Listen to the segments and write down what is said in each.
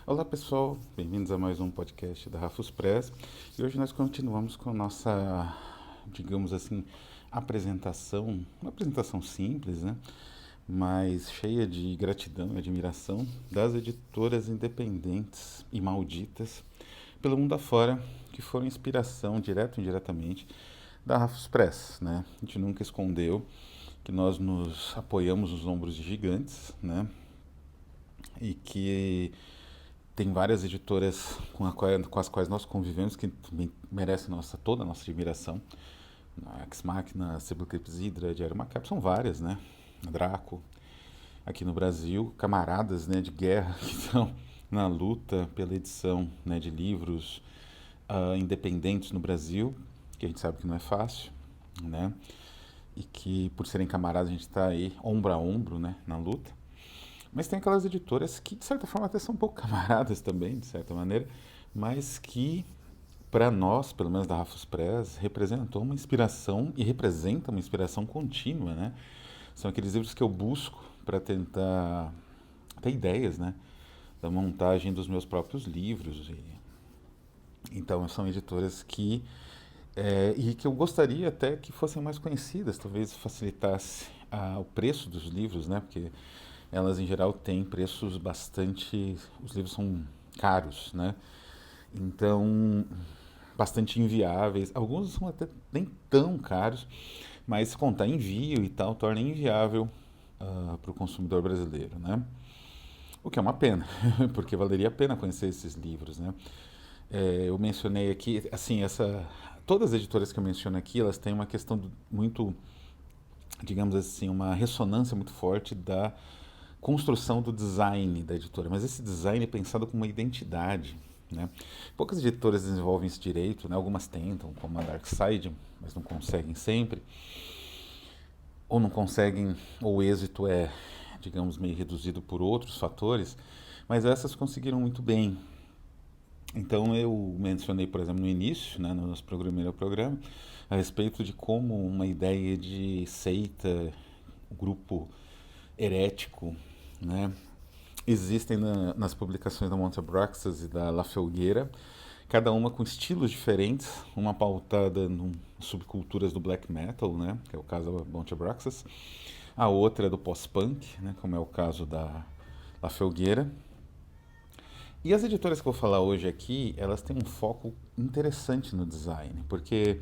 Olá pessoal, bem-vindos a mais um podcast da Rafus Press. E hoje nós continuamos com a nossa, digamos assim, apresentação, uma apresentação simples, né? Mas cheia de gratidão e admiração das editoras independentes e malditas pelo mundo afora, que foram inspiração, direto ou indiretamente, da Rafus Press, né? A gente nunca escondeu que nós nos apoiamos nos ombros de gigantes, né? E que tem várias editoras com as quais nós convivemos que também merecem toda a nossa admiração. A Ex Machina, Sebulcrips Hydra, Diário Macabro, são várias, né? A Draco, aqui no Brasil, camaradas, né, de guerra que estão na luta pela edição, né, de livros independentes no Brasil, que a gente sabe que não é fácil, né? E que por serem camaradas a gente está aí ombro a ombro, né, na luta. Mas tem aquelas editoras que, de certa forma, até são um pouco camaradas também, de certa maneira, mas que, para nós, pelo menos da Rafus Press, representou uma inspiração e representa uma inspiração contínua, né? São aqueles livros que eu busco para tentar ter ideias, né? Da montagem dos meus próprios livros. Então, são editoras que e que eu gostaria até que fossem mais conhecidas, talvez facilitasse o preço dos livros, né? Porque elas em geral têm preços bastante, os livros são caros, né? Então, bastante inviáveis. Alguns são até nem tão caros, mas se contar envio e tal, torna inviável para o consumidor brasileiro, né? O que é uma pena, porque valeria a pena conhecer esses livros, né? Eu mencionei aqui, assim, todas as editoras que eu menciono aqui, elas têm uma questão muito, digamos assim, uma ressonância muito forte da construção do design da editora, mas esse design é pensado como uma identidade, né? Poucas editoras desenvolvem esse direito, né? Algumas tentam, como a Darkside, mas não conseguem sempre, ou não conseguem, ou o êxito é, digamos, meio reduzido por outros fatores, mas essas conseguiram muito bem. Então eu mencionei, por exemplo, no início, né, no nosso primeiro programa, a respeito de como uma ideia de seita, grupo herético, né, existem nas publicações da Monte Abraxas e da La Felgueira, cada uma com estilos diferentes, uma pautada em subculturas do black metal, né, que é o caso da Monte Abraxas, a outra é do post-punk, né, como é o caso da La Felgueira. E as editoras que eu vou falar hoje aqui, elas têm um foco interessante no design, porque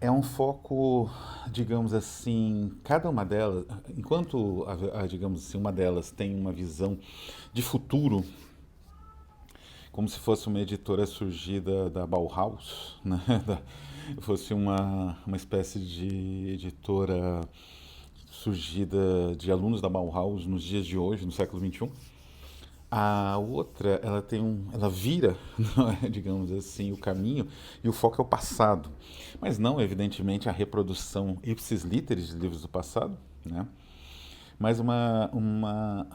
é um foco, digamos assim, cada uma delas, enquanto, digamos assim, uma delas tem uma visão de futuro, como se fosse uma editora surgida da Bauhaus, né? Fosse uma espécie de editora surgida de alunos da Bauhaus nos dias de hoje, no século XXI. A outra, ela vira, digamos assim, o caminho e o foco é o passado. Mas não, evidentemente, a reprodução ipsis literis de livros do passado, né? Mas uma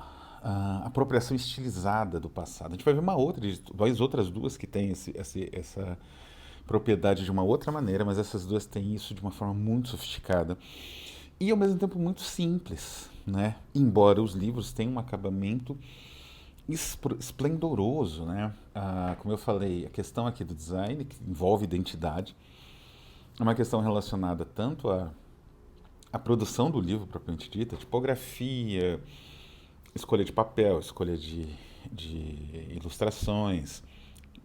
apropriação estilizada do passado. A gente vai ver outras duas que têm essa propriedade de uma outra maneira, mas essas duas têm isso de uma forma muito sofisticada e ao mesmo tempo muito simples, né? Embora os livros tenham um acabamento esplendoroso, né? Como eu falei, a questão aqui do design, que envolve identidade, é uma questão relacionada tanto à produção do livro propriamente dita, tipografia, escolha de papel, escolha de ilustrações.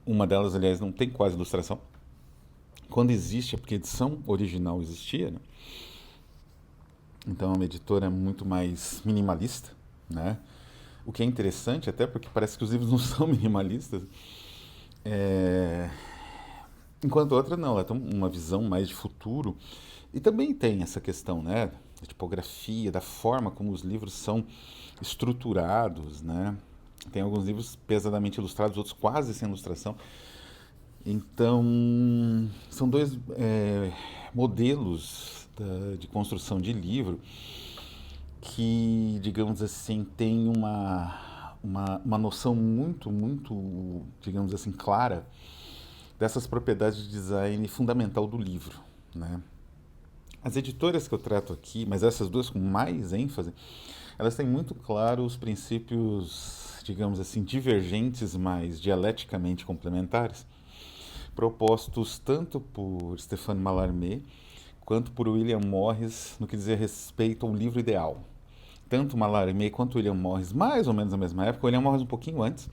Uma delas, aliás, não tem quase ilustração. Quando existe, é porque a edição original existia, né? Então é uma editora muito mais minimalista, né? O que é interessante até porque parece que os livros não são minimalistas. É... Enquanto a outra não, ela tem uma visão mais de futuro. E também tem essa questão, né? Da tipografia, da forma como os livros são estruturados, né? Tem alguns livros pesadamente ilustrados, outros quase sem ilustração. Então, são dois modelos de construção de livro que, digamos assim, tem uma noção muito, digamos assim, clara dessas propriedades de design fundamental do livro, né? As editoras que eu trato aqui, mas essas duas com mais ênfase, elas têm muito claro os princípios, digamos assim, divergentes, mas dialeticamente complementares, propostos tanto por Stéphane Mallarmé quanto por William Morris no que diz respeito ao livro ideal. Tanto Mallarmé quanto William Morris, mais ou menos na mesma época, William Morris um pouquinho antes,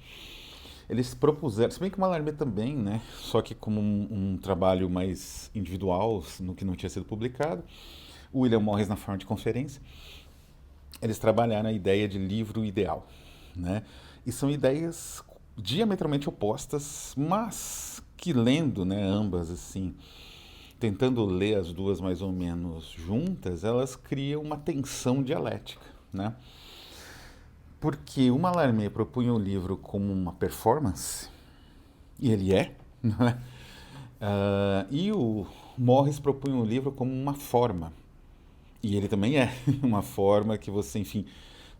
eles propuseram, se bem que o Mallarmé também, né, só que como um trabalho mais individual, no que não tinha sido publicado, o William Morris na forma de conferência, eles trabalharam a ideia de livro ideal, né? E são ideias diametralmente opostas, mas que lendo, né, ambas assim, tentando ler as duas mais ou menos juntas, elas criam uma tensão dialética, né? Porque o Mallarmé propunha o livro como uma performance, e ele é, né? E o Morris propunha o livro como uma forma, e ele também é uma forma que você, enfim,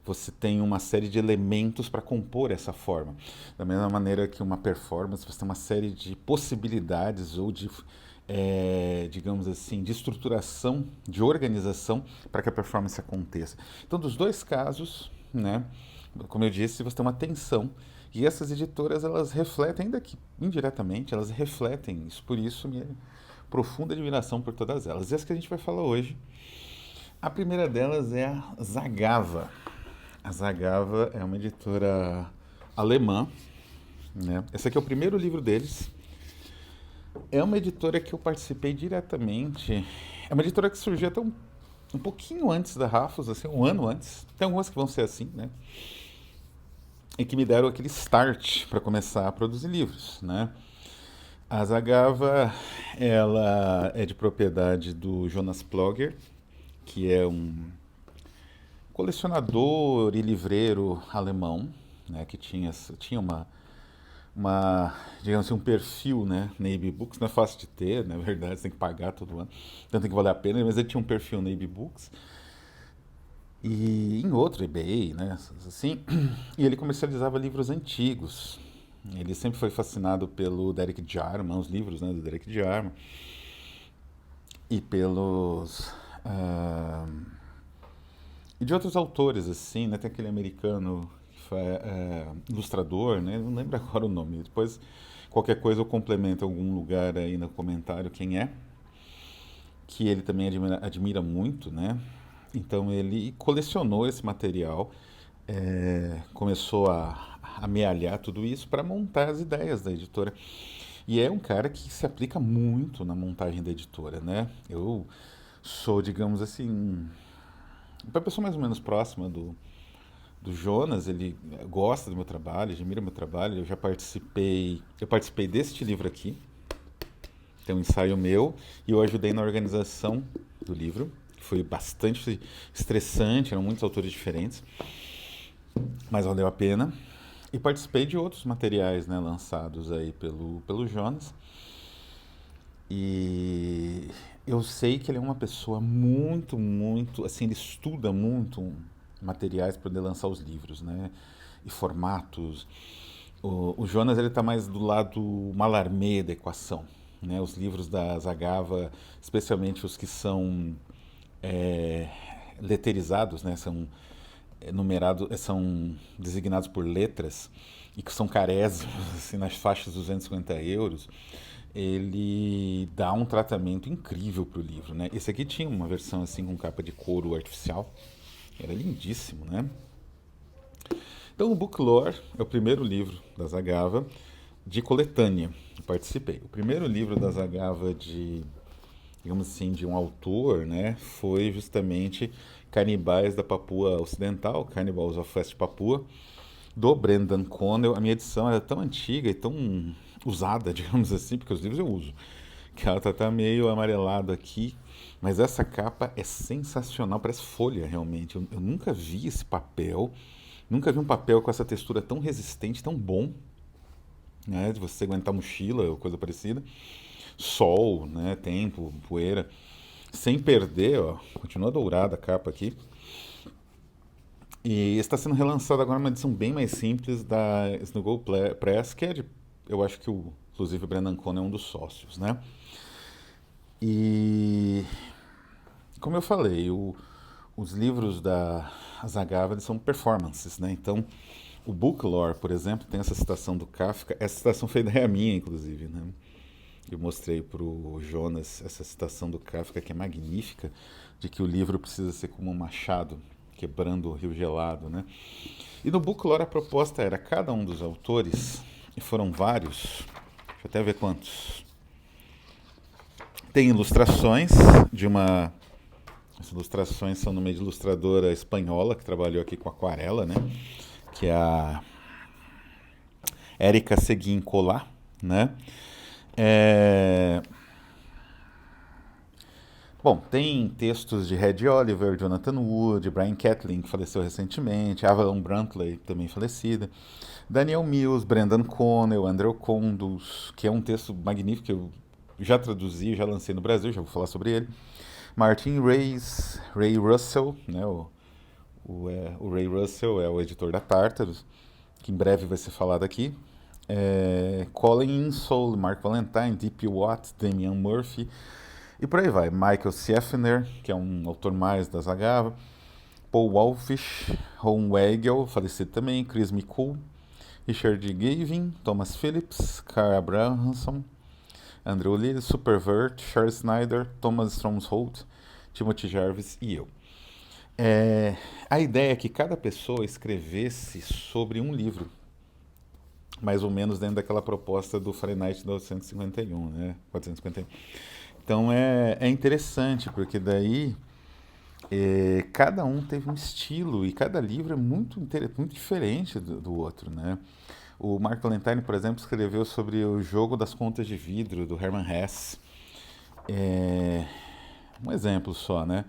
você tem uma série de elementos para compor essa forma. Da mesma maneira que uma performance, você tem uma série de possibilidades ou de, digamos assim, de estruturação, de organização para que a performance aconteça. Então, dos dois casos, né, como eu disse, você tem uma tensão. E essas editoras, elas refletem, ainda que indiretamente, elas refletem isso. Por isso, minha profunda admiração por todas elas. E essa que a gente vai falar hoje. A primeira delas é a Zagava. A Zagava é uma editora alemã, né? Esse aqui é o primeiro livro deles. É uma editora que eu participei diretamente. É uma editora que surgiu até um pouquinho antes da Rafus, assim, um ano antes. Tem algumas que vão ser assim, né? E que me deram aquele start para começar a produzir livros, né? A Zagava, ela é de propriedade do Jonas Plogger, que é um colecionador e livreiro alemão, né, que tinha digamos assim, um perfil, né, na EB Books. Não é fácil de ter, na verdade, você tem que pagar todo ano, então tem que valer a pena, mas ele tinha um perfil na EB Books e em outro eBay, né, assim, e ele comercializava livros antigos. Ele sempre foi fascinado pelo Derek Jarman, os livros, né, do Derek Jarman, e pelos e de outros autores, assim, né? Tem aquele americano que foi ilustrador, né? Não lembro agora o nome. Depois, qualquer coisa eu complemento em algum lugar aí no comentário quem é. Que ele também admira muito, né? Então ele colecionou esse material, começou a amealhar tudo isso para montar as ideias da editora. E é um cara que se aplica muito na montagem da editora, né? Eu sou, digamos assim, para a pessoa mais ou menos próxima do Jonas, ele gosta do meu trabalho, admira o meu trabalho. Eu participei deste livro aqui, tem um ensaio meu, e eu ajudei na organização do livro. Foi bastante estressante, eram muitos autores diferentes, mas valeu a pena. E participei de outros materiais, né, lançados aí pelo Jonas. E eu sei que ele é uma pessoa muito, muito, assim, ele estuda muito materiais para poder lançar os livros, né? E formatos. O Jonas, ele está mais do lado Mallarmé da equação, né? Os livros da Zagava, especialmente os que são leterizados, né? São numerados, são designados por letras e que são carésimos, assim, nas faixas de 250 euros. Ele dá um tratamento incrível para o livro, né? Esse aqui tinha uma versão assim com capa de couro artificial, era lindíssimo, né? Então, o Booklore é o primeiro livro da Zagava de coletânea. Eu participei. O primeiro livro da Zagava digamos assim, de um autor, né, foi justamente Canibais da Papua Ocidental, Cannibals of West Papua, do Brendan Connell. A minha edição era tão antiga e tão usada, digamos assim, porque os livros eu uso, que ela tá meio amarelada aqui, mas essa capa é sensacional, parece folha realmente. Eu nunca vi esse papel, nunca vi um papel com essa textura tão resistente, tão bom, né, de você aguentar mochila ou coisa parecida. Sol, né, tempo, poeira, sem perder, ó, continua dourada a capa aqui. E está sendo relançado agora uma edição bem mais simples da Snuggle Press, que é de, eu acho que inclusive o Brendan Cohn é um dos sócios, né? E como eu falei, os livros as Agávali são performances, né? Então, o Book Lore, por exemplo, tem essa citação do Kafka. Essa citação foi ideia minha, inclusive, né? Eu mostrei para o Jonas essa citação do Kafka, que é magnífica, de que o livro precisa ser como um machado, quebrando o rio gelado, né? E no Book Lore a proposta era cada um dos autores, e foram vários, deixa eu até ver quantos, tem ilustrações de uma... As ilustrações são numa ilustradora espanhola que trabalhou aqui com aquarela, né? Que é a Érica Seguin Colá, né? É... Bom, tem textos de Red Oliver, Jonathan Wood, Brian Catlin, que faleceu recentemente, Avalon Brantley, também falecida, Daniel Mills, Brendan Connell, Andrew Condos, que é um texto magnífico que eu já traduzi, já lancei no Brasil, já vou falar sobre ele. Martin Rees, Ray Russell, né, o Ray Russell é o editor da Tartarus, que em breve vai ser falado aqui. Colin Insull, Mark Valentine, D.P. Watt, Damian Murphy, e por aí vai. Michael Schaffner, que é um autor mais das Agava, Paul Wolfish, Ron Weigel, falecido também, Chris McCool, Richard Gavin, Thomas Phillips, Carl Abrahamson, Andrew Lee, Supervert, Charles Snyder, Thomas Stromsholt, Timothy Jarvis e eu. A ideia é que cada pessoa escrevesse sobre um livro, mais ou menos dentro daquela proposta do Fahrenheit 451, né? 451. Então é interessante, porque daí cada um teve um estilo e cada livro é muito diferente do outro, né? O Mark Valentine, por exemplo, escreveu sobre o jogo das contas de vidro, do Hermann Hesse. Um exemplo só, né?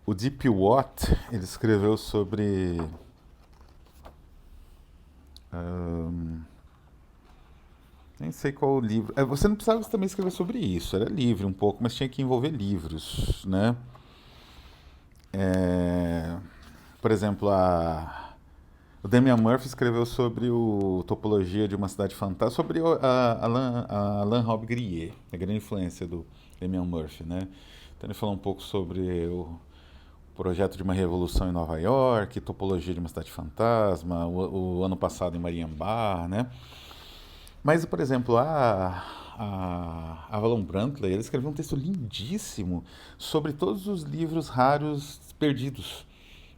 O D.P. Watt, ele escreveu sobre... nem sei qual o livro. Você não precisava também escrever sobre isso, era livre um pouco, mas tinha que envolver livros, né? Por exemplo, o Damian Murphy escreveu sobre o Topologia de uma Cidade Fantástica, sobre a Alain Robbe-Grillet, a grande influência do Damian Murphy, né? Então ele falou um pouco sobre o projeto de uma revolução em Nova York, Topologia de uma Cidade Fantasma, o ano passado em Mariambá, né? Mas, por exemplo, a Avalon Brantley, ele escreveu um texto lindíssimo sobre todos os livros raros perdidos.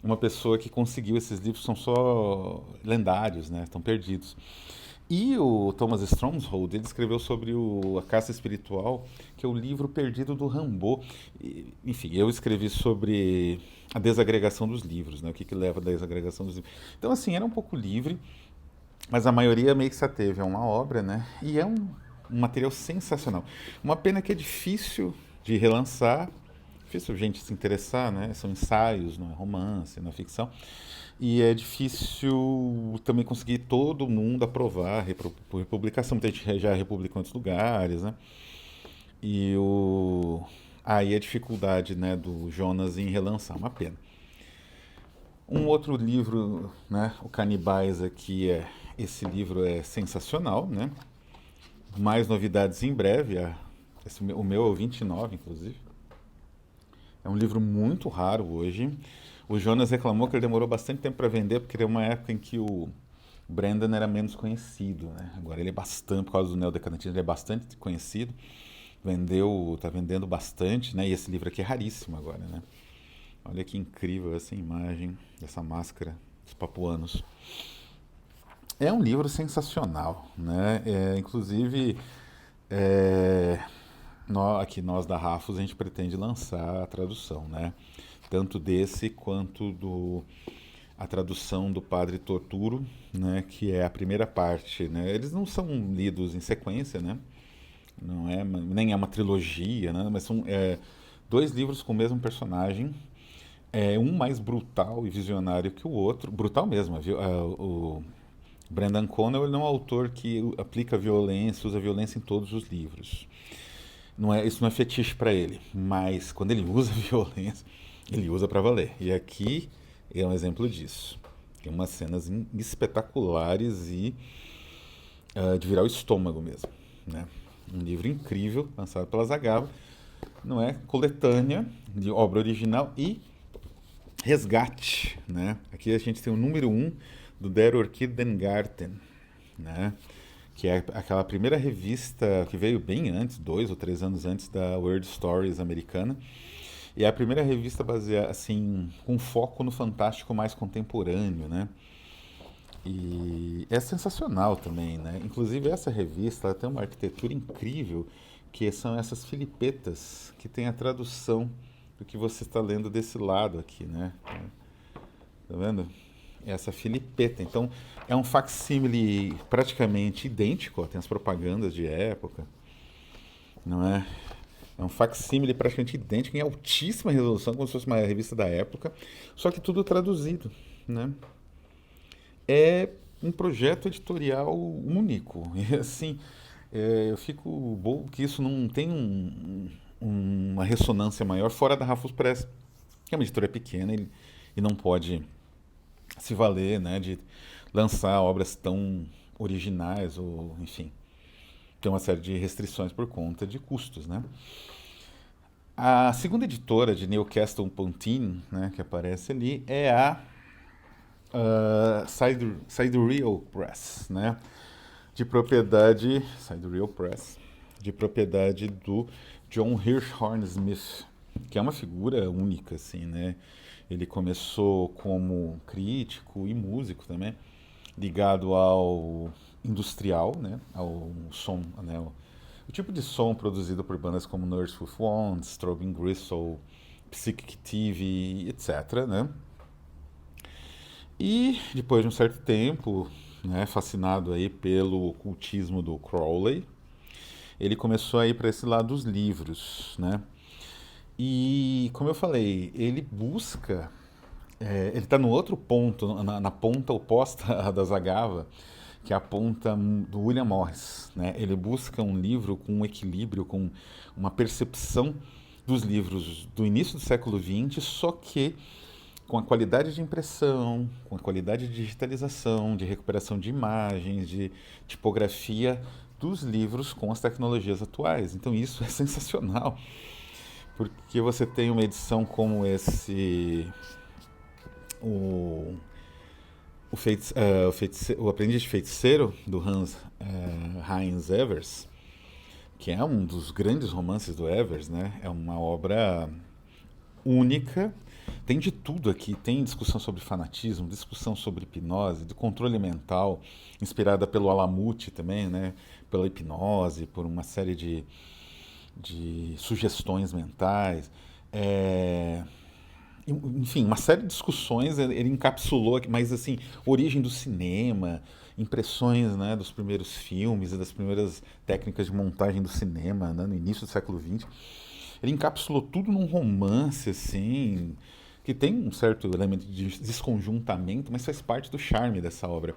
Uma pessoa que conseguiu esses livros são só lendários, né? Estão perdidos. E o Thomas Stromsholt, ele escreveu sobre A Caça Espiritual, que é o livro perdido do Rimbaud. Enfim, eu escrevi sobre a desagregação dos livros, né? O que leva à desagregação dos livros. Então, assim, era um pouco livre, mas a maioria meio que se ateve a uma obra, né? E é um material sensacional. Uma pena que é difícil de relançar, difícil gente se interessar, né? São ensaios, não é romance, não é ficção. E é difícil também conseguir todo mundo aprovar por republicação. Muita gente já republicou em outros lugares, né? E aí a dificuldade, né, do Jonas em relançar, uma pena. Um outro livro, né, o Canibais aqui, esse livro é sensacional, né? Mais novidades em breve, o meu é o 29, inclusive. É um livro muito raro hoje. O Jonas reclamou que ele demorou bastante tempo para vender, porque era uma época em que o Brandon era menos conhecido, né? Agora ele é bastante, por causa do neodecadentismo, ele é bastante conhecido. Tá vendendo bastante, né? E esse livro aqui é raríssimo agora, né? Olha que incrível essa imagem, essa máscara dos papuanos. É um livro sensacional, né? Inclusive, nós da Rafos, a gente pretende lançar a tradução, né? Tanto desse quanto a tradução do Padre Torturo, né? Que é a primeira parte, né? Eles não são lidos em sequência, né? Não é, nem é uma trilogia, né? Mas são dois livros com o mesmo personagem. Um mais brutal e visionário que o outro. Brutal mesmo. O Brendan Connell, ele não é um autor que aplica violência, usa violência em todos os livros. Isso não é fetiche para ele, mas quando ele usa violência, ele usa para valer. E aqui é um exemplo disso. Tem umas cenas espetaculares e de virar o estômago mesmo, né? Um livro incrível, lançado pela Zagava. Não é coletânea de obra original e Resgate, né? Aqui a gente tem o número um do Der Orchidengarten, né? Que é aquela primeira revista que veio bem antes, 2 ou 3 anos antes da World Stories americana. E é a primeira revista baseada, assim, com foco no fantástico mais contemporâneo, né? E é sensacional também, né? Inclusive essa revista ela tem uma arquitetura incrível, que são essas filipetas, que tem a tradução do que você está lendo desse lado aqui, né? Tá vendo? Essa filipeta. Então, é um facsímile praticamente idêntico, ó, tem as propagandas de época, não é? É um facsímile praticamente idêntico, em altíssima resolução, como se fosse uma revista da época, só que tudo traduzido, né? É um projeto editorial único. E assim, eu fico bobo que isso não tem uma ressonância maior fora da Rafus Press, que é uma editora pequena e não pode se valer, né, de lançar obras tão originais ou, enfim, tem uma série de restrições por conta de custos, né? A segunda editora de Newcastle upon Tyne, né, que aparece ali, é a Sidereal Press, né? De propriedade, Sidereal Press, de propriedade do John Hirshhorn Smith, que é uma figura única, assim, né? Ele começou como crítico e músico também, ligado ao industrial, né? Ao som, né? O tipo de som produzido por bandas como Nurse with Wands, Strobing Gristle, Psychic TV, etc., né? E depois de um certo tempo, né, fascinado aí pelo ocultismo do Crowley, ele começou a ir para esse lado dos livros, né? E como eu falei, ele busca, ele está no outro ponto, na ponta oposta da Zagava, que é a ponta do William Morris, né? Ele busca um livro com um equilíbrio, com uma percepção dos livros do início do século XX, só que com a qualidade de impressão, com a qualidade de digitalização, de recuperação de imagens, de tipografia dos livros com as tecnologias atuais. Então isso é sensacional, porque você tem uma edição como o, o Aprendiz de Feiticeiro, do Hans Heinz Evers, que é um dos grandes romances do Evers, né? É uma obra única. Tem de tudo aqui. Tem discussão sobre fanatismo, discussão sobre hipnose, de controle mental, inspirada pelo Alamute também, né? Pela hipnose, por uma série de sugestões mentais. É, enfim, uma série de discussões ele encapsulou aqui, mas assim, origem do cinema, impressões, né, dos primeiros filmes e das primeiras técnicas de montagem do cinema, né, no início do século XX. Ele encapsulou tudo num romance, assim, que tem um certo elemento de desconjuntamento, mas faz parte do charme dessa obra.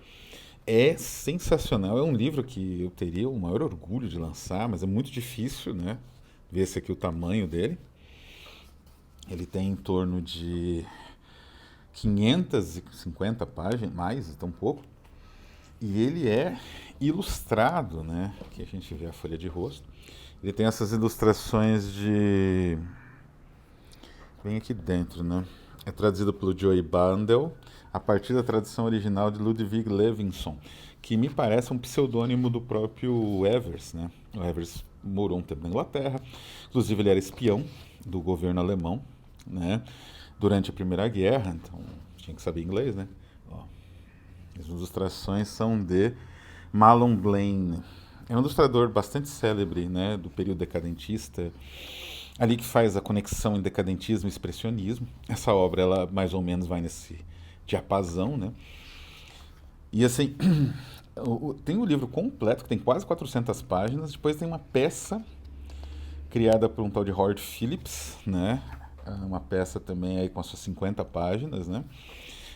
É sensacional, é um livro que eu teria o maior orgulho de lançar, mas é muito difícil, né? Ver esse aqui o tamanho dele. Ele tem em torno de 550 páginas, mais, tão pouco. E ele é ilustrado, né? Aqui a gente vê a folha de rosto. Ele tem essas ilustrações de... Bem aqui dentro, né? É traduzido pelo Joey Bandel, a partir da tradução original de Ludwig Levinson, que me parece um pseudônimo do próprio Evers, né? O Evers morou um tempo na Inglaterra, inclusive ele era espião do governo alemão, né? Durante a Primeira Guerra, então tinha que saber inglês, né? Ó, as ilustrações são de Mahlon Blaine. É um ilustrador bastante célebre, né, do período decadentista, ali que faz a conexão em decadentismo e expressionismo. Essa obra, ela mais ou menos vai nesse diapasão, né? E assim, tem o livro completo, que tem quase 400 páginas, depois tem uma peça criada por um tal de Howard Phillips, né? Uma peça também aí com as suas 50 páginas, né?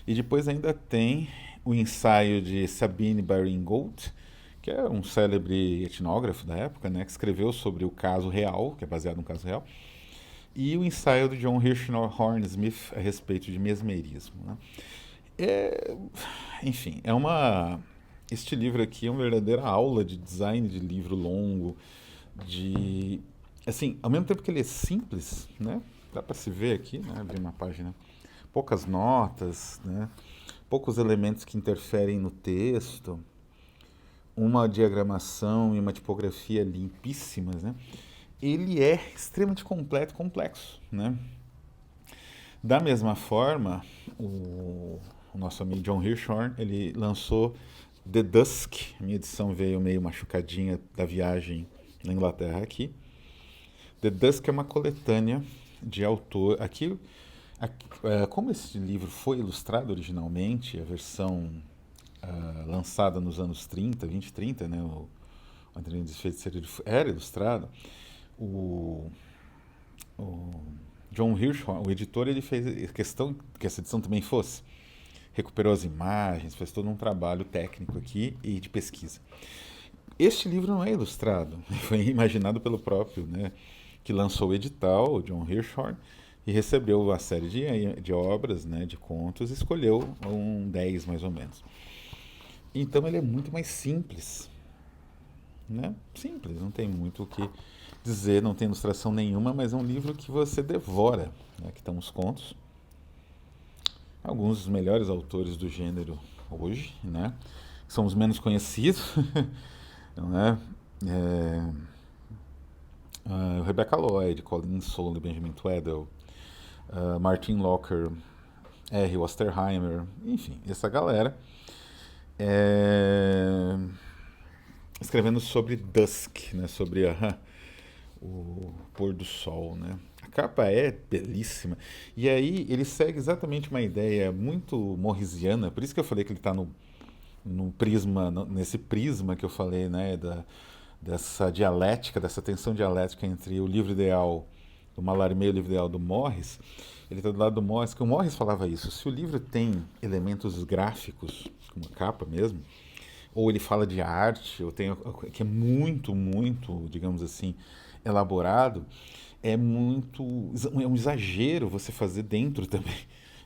E depois ainda tem o ensaio de Sabine Baring-Gould, que é um célebre etnógrafo da época, né, que escreveu sobre o caso real, que é baseado num caso real, e o ensaio do John Hirshhorn Smith a respeito de mesmerismo. Né? É, enfim, este livro aqui é uma verdadeira aula de design de livro longo, de assim, ao mesmo tempo que ele é simples, né? Dá para se ver aqui, né? Abrir uma página poucas notas, né? Poucos elementos que interferem no texto, uma diagramação e uma tipografia limpíssimas, né? Ele é extremamente completo e complexo, né? Da mesma forma, o nosso amigo John Hirschhorn, ele lançou The Dusk. A minha edição veio meio machucadinha da viagem na Inglaterra aqui. The Dusk é uma coletânea de autor. Como esse livro foi ilustrado originalmente, a versão lançada nos anos 30, 20, 30, né? O Adriano de Feiticeiro era ilustrado. O John Hirschhorn, o editor, ele fez questão que essa edição também fosse. Recuperou as imagens, fez todo um trabalho técnico aqui e de pesquisa. Este livro não é ilustrado, foi imaginado pelo próprio, né, que lançou o edital, o John Hirschhorn, e recebeu uma série de obras, né, de contos, e escolheu 10 mais ou menos. Então ele é muito mais simples, né? Simples, não tem muito o que dizer, não tem ilustração nenhuma, mas é um livro que você devora, né? Aqui estão os contos. Alguns dos melhores autores do gênero hoje, né? São os menos conhecidos, né? Rebecca Lloyd, Colin Solly, Benjamin Tweddle, Martin Locker, R. Osterheimer, enfim, essa galera escrevendo sobre Dusk, né? Sobre o pôr do sol, né? A capa é belíssima. E aí ele segue exatamente uma ideia muito morrisiana, por isso que eu falei que ele está no prisma, nesse prisma que eu falei, né, dessa dialética, dessa tensão dialética entre o livro ideal do Mallarmé e o livro ideal do Morris. Ele está do lado do Morris, que o Morris falava isso. Se o livro tem elementos gráficos, como a capa mesmo, ou ele fala de arte, ou tem que é muito, muito, digamos assim, elaborado, é um exagero você fazer dentro também.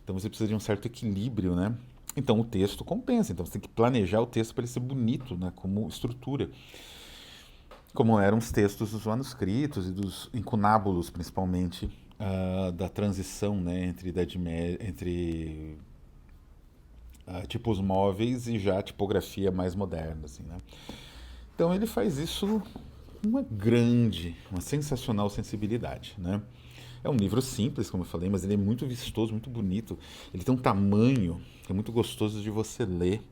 Então você precisa de um certo equilíbrio, né? Então o texto compensa, então você tem que planejar o texto para ele ser bonito, né, como estrutura. Como eram os textos dos manuscritos e dos incunábulos, principalmente, da transição, né, entre Idade Média, entre tipos móveis e já tipografia mais moderna, assim, né? Então ele faz isso com uma sensacional sensibilidade, né? É um livro simples, como eu falei, mas ele é muito vistoso, muito bonito. Ele tem um tamanho que é muito gostoso de você ler,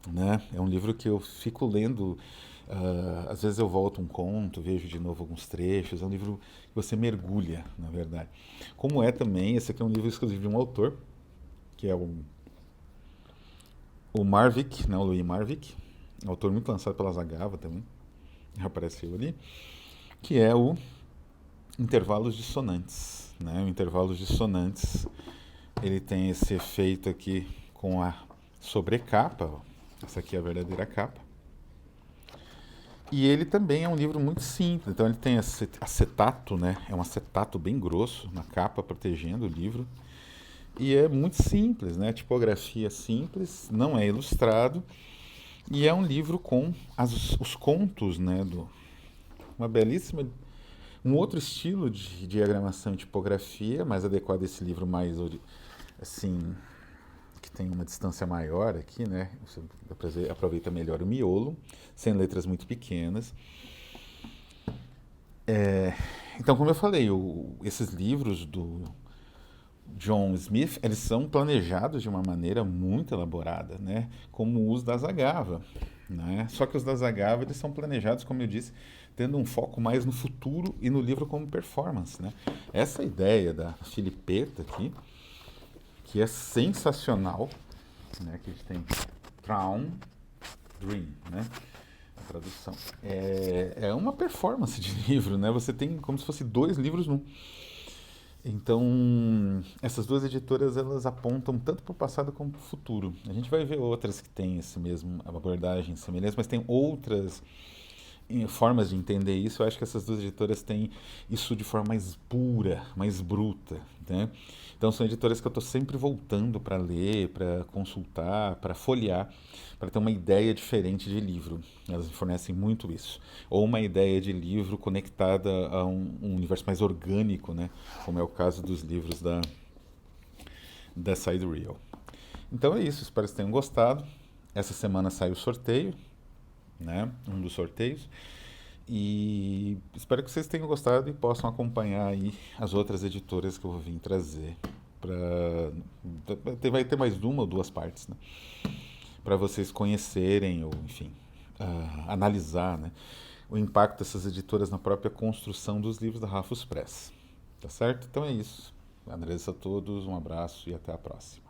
né? É um livro que eu fico lendo, às vezes eu volto um conto, vejo de novo alguns trechos. É um livro que você mergulha, na verdade. Como é também, esse aqui é um livro exclusivo de um autor, que é o Marvick, né? O Louis Marvick, um autor muito lançado pela Zagava também, apareceu ali, que é o Intervalos Dissonantes, né? O Intervalos Dissonantes, ele tem esse efeito aqui com a sobrecapa, ó. Essa aqui é a verdadeira capa. E ele também é um livro muito simples, então ele tem acetato, né? É um acetato bem grosso na capa, protegendo o livro. E é muito simples, né? Tipografia simples, não é ilustrado. E é um livro com os contos, né? Uma belíssima... Um outro estilo de diagramação e tipografia, mais adequado a esse livro mais, assim, que tem uma distância maior aqui, né? Você aproveita melhor o miolo, sem letras muito pequenas. Então, como eu falei, esses livros do John Smith, eles são planejados de uma maneira muito elaborada, né? Como os da Zagava, né? Só que os da Zagava, eles são planejados, como eu disse, tendo um foco mais no futuro e no livro como performance, né? Essa ideia da Filipeta aqui, que é sensacional, né? Que a gente tem Traum, Dream, né? A tradução. É uma performance de livro, né? Você tem como se fosse 2 livros num. Então, essas 2 editoras, elas apontam tanto para o passado como para o futuro. A gente vai ver outras que têm esse mesmo abordagem semelhante, mas tem outras formas de entender isso. Eu acho que essas 2 editoras têm isso de forma mais pura, mais bruta, né? Então são editoras que eu estou sempre voltando para ler, para consultar, para folhear, para ter uma ideia diferente de livro. Elas me fornecem muito isso. Ou uma ideia de livro conectada a um universo mais orgânico, né? Como é o caso dos livros da Sidereal. Então é isso, espero que vocês tenham gostado. Essa semana sai o sorteio, né? Um dos sorteios. E espero que vocês tenham gostado e possam acompanhar aí as outras editoras que eu vou vir trazer. Vai ter mais uma ou duas partes, né? Para vocês conhecerem ou, enfim, analisar, né, o impacto dessas editoras na própria construção dos livros da Rafus Press. Tá certo? Então é isso. Agradeço a todos, um abraço e até a próxima.